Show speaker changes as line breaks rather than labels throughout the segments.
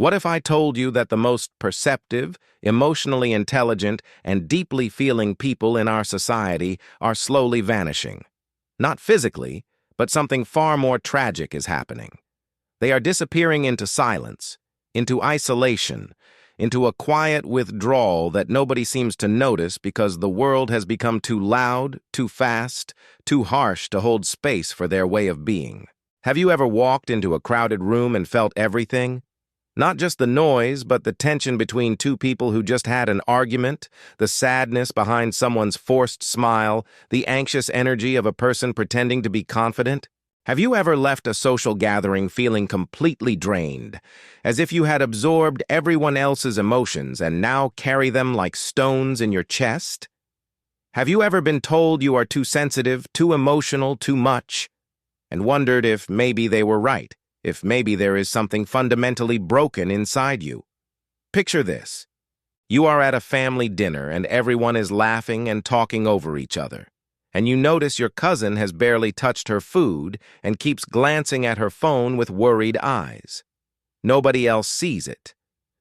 What if I told you that the most perceptive, emotionally intelligent, and deeply feeling people in our society are slowly vanishing? Not physically, but something far more tragic is happening. They are disappearing into silence, into isolation, into a quiet withdrawal that nobody seems to notice because the world has become too loud, too fast, too harsh to hold space for their way of being. Have you ever walked into a crowded room and felt everything? Not just the noise, but the tension between two people who just had an argument, the sadness behind someone's forced smile, the anxious energy of a person pretending to be confident. Have you ever left a social gathering feeling completely drained, as if you had absorbed everyone else's emotions and now carry them like stones in your chest? Have you ever been told you are too sensitive, too emotional, too much, and wondered if maybe they were right? If maybe there is something fundamentally broken inside you? Picture this. You are at a family dinner and everyone is laughing and talking over each other. And you notice your cousin has barely touched her food and keeps glancing at her phone with worried eyes. Nobody else sees it.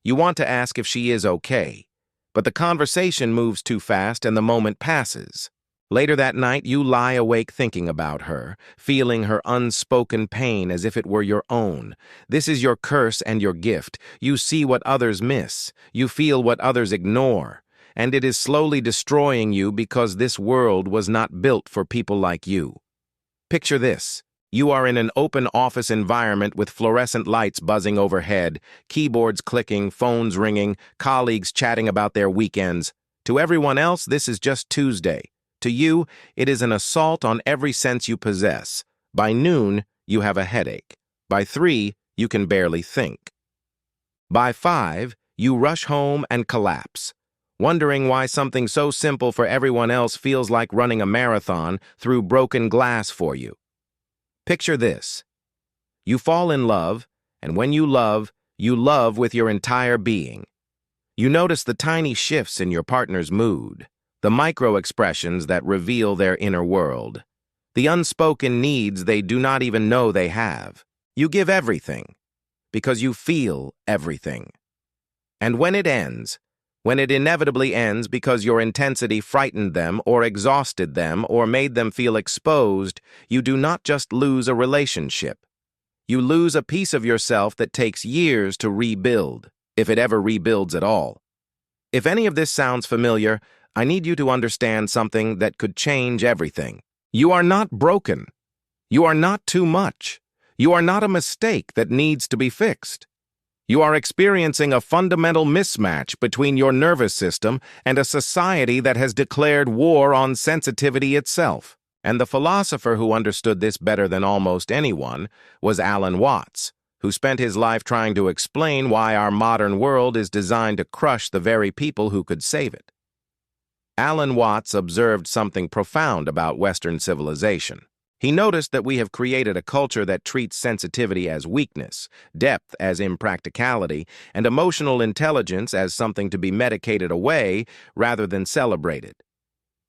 You want to ask if she is okay, but the conversation moves too fast and the moment passes. Later that night, you lie awake thinking about her, feeling her unspoken pain as if it were your own. This is your curse and your gift. You see what others miss. You feel what others ignore. And it is slowly destroying you because this world was not built for people like you. Picture this. You are in an open office environment with fluorescent lights buzzing overhead, keyboards clicking, phones ringing, colleagues chatting about their weekends. To everyone else, this is just Tuesday. To you, it is an assault on every sense you possess. By noon, you have a headache. By 3, you can barely think. By 5, you rush home and collapse, wondering why something so simple for everyone else feels like running a marathon through broken glass for you. Picture this. You fall in love, and when you love with your entire being. You notice the tiny shifts in your partner's mood, the micro-expressions that reveal their inner world, the unspoken needs they do not even know they have. You give everything, because you feel everything. And when it ends, when it inevitably ends because your intensity frightened them or exhausted them or made them feel exposed, you do not just lose a relationship. You lose a piece of yourself that takes years to rebuild, if it ever rebuilds at all. If any of this sounds familiar, I need you to understand something that could change everything. You are not broken. You are not too much. You are not a mistake that needs to be fixed. You are experiencing a fundamental mismatch between your nervous system and a society that has declared war on sensitivity itself. And the philosopher who understood this better than almost anyone was Alan Watts, who spent his life trying to explain why our modern world is designed to crush the very people who could save it. Alan Watts observed something profound about Western civilization. He noticed that we have created a culture that treats sensitivity as weakness, depth as impracticality, and emotional intelligence as something to be medicated away rather than celebrated.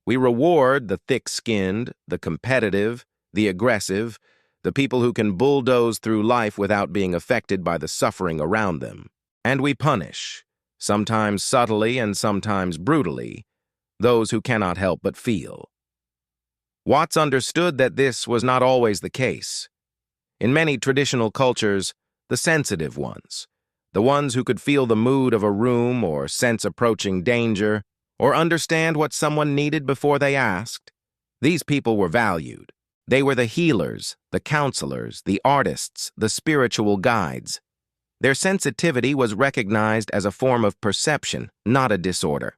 We reward the thick-skinned, the competitive, the aggressive, the people who can bulldoze through life without being affected by the suffering around them. And we punish, sometimes subtly and sometimes brutally, those who cannot help but feel. Watts understood that this was not always the case. In many traditional cultures, the sensitive ones, the ones who could feel the mood of a room or sense approaching danger, or understand what someone needed before they asked, these people were valued. They were the healers, the counselors, the artists, the spiritual guides. Their sensitivity was recognized as a form of perception, not a disorder.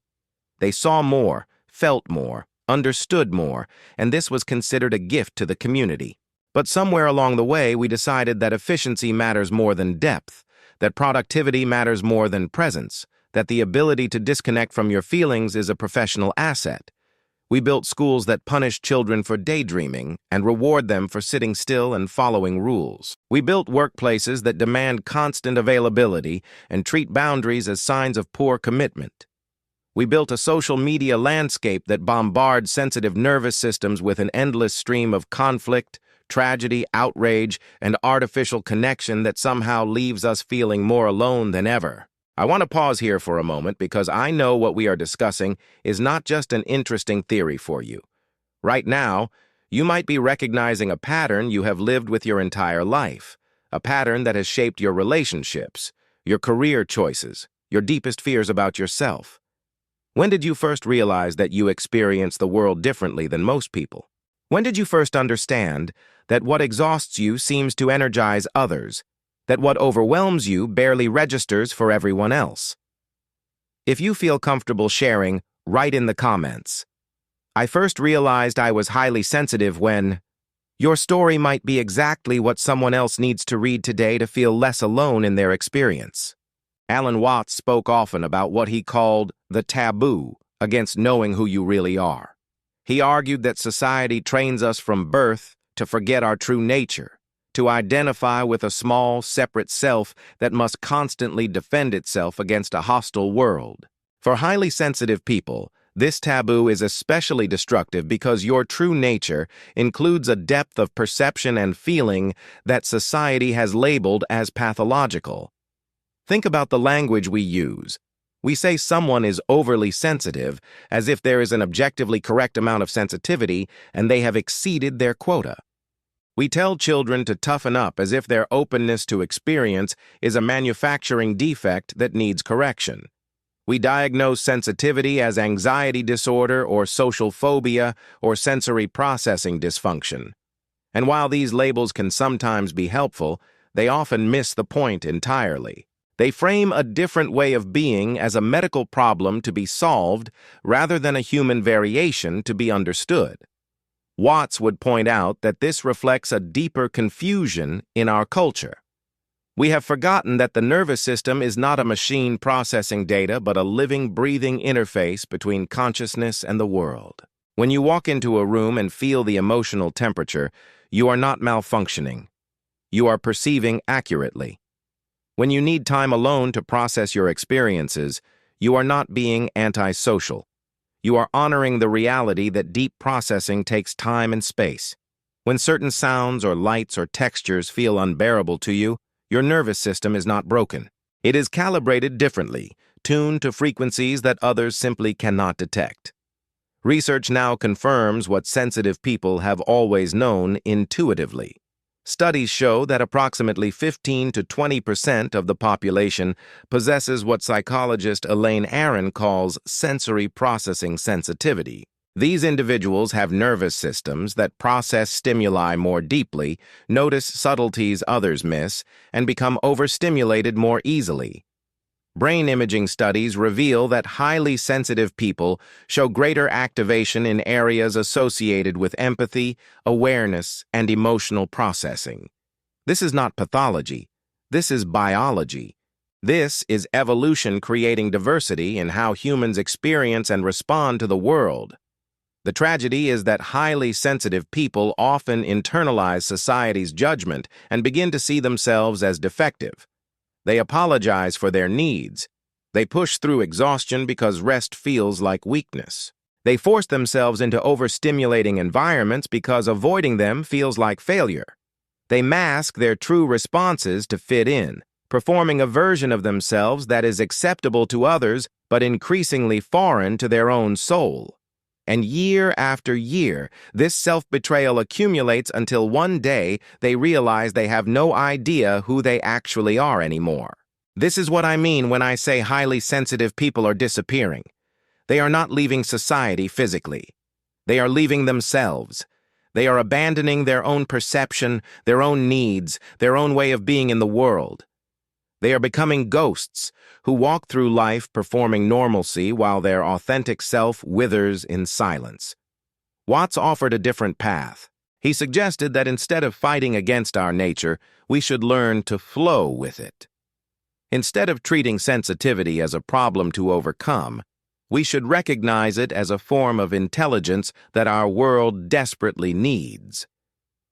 They saw more, felt more, understood more, and this was considered a gift to the community. But somewhere along the way, we decided that efficiency matters more than depth, that productivity matters more than presence, that the ability to disconnect from your feelings is a professional asset. We built schools that punish children for daydreaming and reward them for sitting still and following rules. We built workplaces that demand constant availability and treat boundaries as signs of poor commitment. We built a social media landscape that bombards sensitive nervous systems with an endless stream of conflict, tragedy, outrage, and artificial connection that somehow leaves us feeling more alone than ever. I want to pause here for a moment because I know what we are discussing is not just an interesting theory for you. Right now, you might be recognizing a pattern you have lived with your entire life, a pattern that has shaped your relationships, your career choices, your deepest fears about yourself. When did you first realize that you experience the world differently than most people? When did you first understand that what exhausts you seems to energize others, that what overwhelms you barely registers for everyone else? If you feel comfortable sharing, write in the comments. I first realized I was highly sensitive when... Your story might be exactly what someone else needs to read today to feel less alone in their experience. Alan Watts spoke often about what he called the taboo against knowing who you really are. He argued that society trains us from birth to forget our true nature, to identify with a small, separate self that must constantly defend itself against a hostile world. For highly sensitive people, this taboo is especially destructive because your true nature includes a depth of perception and feeling that society has labeled as pathological. Think about the language we use. We say someone is overly sensitive as if there is an objectively correct amount of sensitivity and they have exceeded their quota. We tell children to toughen up as if their openness to experience is a manufacturing defect that needs correction. We diagnose sensitivity as anxiety disorder or social phobia or sensory processing dysfunction. And while these labels can sometimes be helpful, they often miss the point entirely. They frame a different way of being as a medical problem to be solved rather than a human variation to be understood. Watts would point out that this reflects a deeper confusion in our culture. We have forgotten that the nervous system is not a machine processing data but a living, breathing interface between consciousness and the world. When you walk into a room and feel the emotional temperature, you are not malfunctioning. You are perceiving accurately. When you need time alone to process your experiences, you are not being antisocial. You are honoring the reality that deep processing takes time and space. When certain sounds or lights or textures feel unbearable to you, your nervous system is not broken. It is calibrated differently, tuned to frequencies that others simply cannot detect. Research now confirms what sensitive people have always known intuitively. Studies show that approximately 15 to 20% of the population possesses what psychologist Elaine Aron calls sensory processing sensitivity. These individuals have nervous systems that process stimuli more deeply, notice subtleties others miss, and become overstimulated more easily. Brain imaging studies reveal that highly sensitive people show greater activation in areas associated with empathy, awareness, and emotional processing. This is not pathology. This is biology. This is evolution creating diversity in how humans experience and respond to the world. The tragedy is that highly sensitive people often internalize society's judgment and begin to see themselves as defective. They apologize for their needs. They push through exhaustion because rest feels like weakness. They force themselves into overstimulating environments because avoiding them feels like failure. They mask their true responses to fit in, performing a version of themselves that is acceptable to others but increasingly foreign to their own soul. And year after year, this self-betrayal accumulates until one day they realize they have no idea who they actually are anymore. This is what I mean when I say highly sensitive people are disappearing. They are not leaving society physically. They are leaving themselves. They are abandoning their own perception, their own needs, their own way of being in the world. They are becoming ghosts who walk through life performing normalcy while their authentic self withers in silence. Watts offered a different path. He suggested that instead of fighting against our nature, we should learn to flow with it. Instead of treating sensitivity as a problem to overcome, we should recognize it as a form of intelligence that our world desperately needs.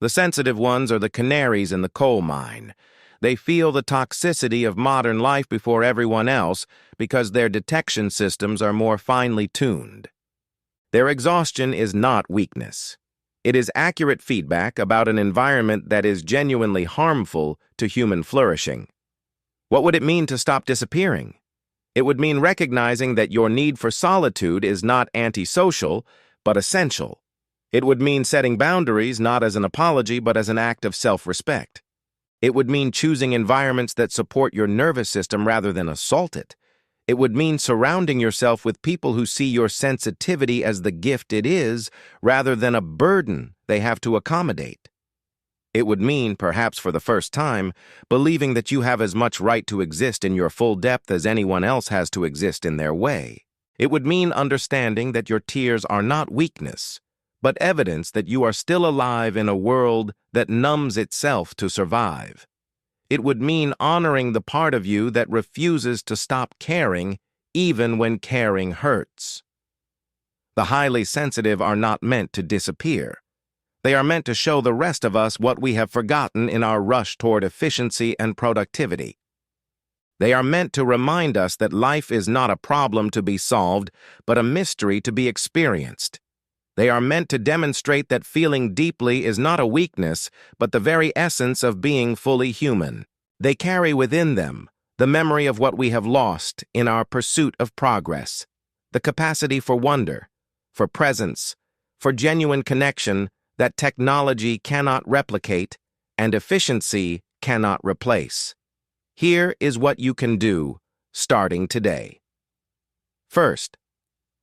The sensitive ones are the canaries in the coal mine. They feel the toxicity of modern life before everyone else because their detection systems are more finely tuned. Their exhaustion is not weakness. It is accurate feedback about an environment that is genuinely harmful to human flourishing. What would it mean to stop disappearing? It would mean recognizing that your need for solitude is not antisocial, but essential. It would mean setting boundaries not as an apology, but as an act of self-respect. It would mean choosing environments that support your nervous system rather than assault it. It would mean surrounding yourself with people who see your sensitivity as the gift it is, rather than a burden they have to accommodate. It would mean, perhaps for the first time, believing that you have as much right to exist in your full depth as anyone else has to exist in their way. It would mean understanding that your tears are not weakness, but evidence that you are still alive in a world that numbs itself to survive. It would mean honoring the part of you that refuses to stop caring, even when caring hurts. The highly sensitive are not meant to disappear. They are meant to show the rest of us what we have forgotten in our rush toward efficiency and productivity. They are meant to remind us that life is not a problem to be solved, but a mystery to be experienced. They are meant to demonstrate that feeling deeply is not a weakness, but the very essence of being fully human. They carry within them the memory of what we have lost in our pursuit of progress, the capacity for wonder, for presence, for genuine connection that technology cannot replicate and efficiency cannot replace. Here is what you can do, starting today. First,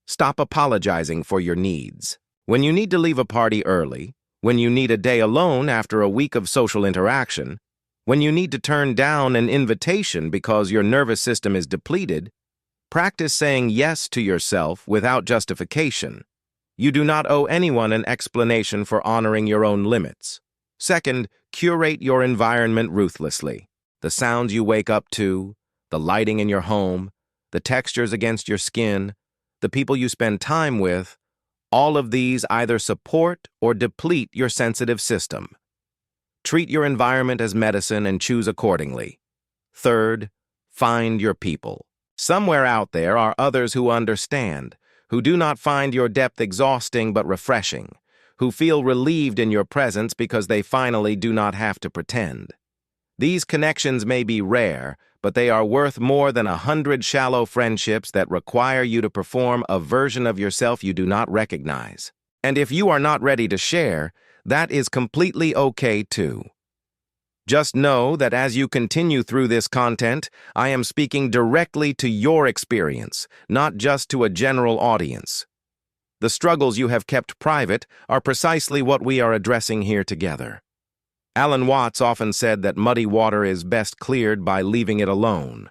stop apologizing for your needs. When you need to leave a party early, when you need a day alone after a week of social interaction, when you need to turn down an invitation because your nervous system is depleted, practice saying yes to yourself without justification. You do not owe anyone an explanation for honoring your own limits. Second, curate your environment ruthlessly. The sounds you wake up to, the lighting in your home, the textures against your skin, the people you spend time with, all of these either support or deplete your sensitive system. Treat your environment as medicine and choose accordingly. Third, find your people. Somewhere out there are others who understand, who do not find your depth exhausting but refreshing, who feel relieved in your presence because they finally do not have to pretend. These connections may be rare, but they are worth more than 100 shallow friendships that require you to perform a version of yourself you do not recognize. And if you are not ready to share, that is completely okay too. Just know that as you continue through this content, I am speaking directly to your experience, not just to a general audience. The struggles you have kept private are precisely what we are addressing here together. Alan Watts often said that muddy water is best cleared by leaving it alone.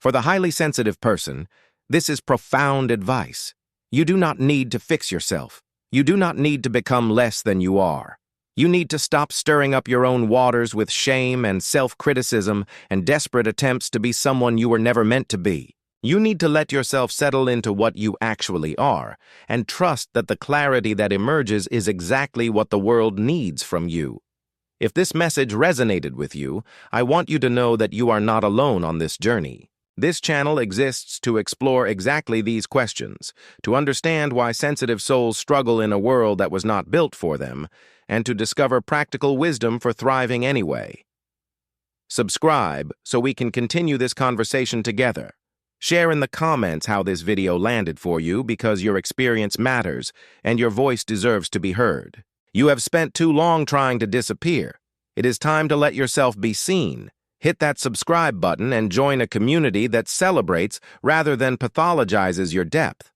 For the highly sensitive person, this is profound advice. You do not need to fix yourself. You do not need to become less than you are. You need to stop stirring up your own waters with shame and self-criticism and desperate attempts to be someone you were never meant to be. You need to let yourself settle into what you actually are and trust that the clarity that emerges is exactly what the world needs from you. If this message resonated with you, I want you to know that you are not alone on this journey. This channel exists to explore exactly these questions, to understand why sensitive souls struggle in a world that was not built for them, and to discover practical wisdom for thriving anyway. Subscribe so we can continue this conversation together. Share in the comments how this video landed for you because your experience matters and your voice deserves to be heard. You have spent too long trying to disappear. It is time to let yourself be seen. Hit that subscribe button and join a community that celebrates rather than pathologizes your depth.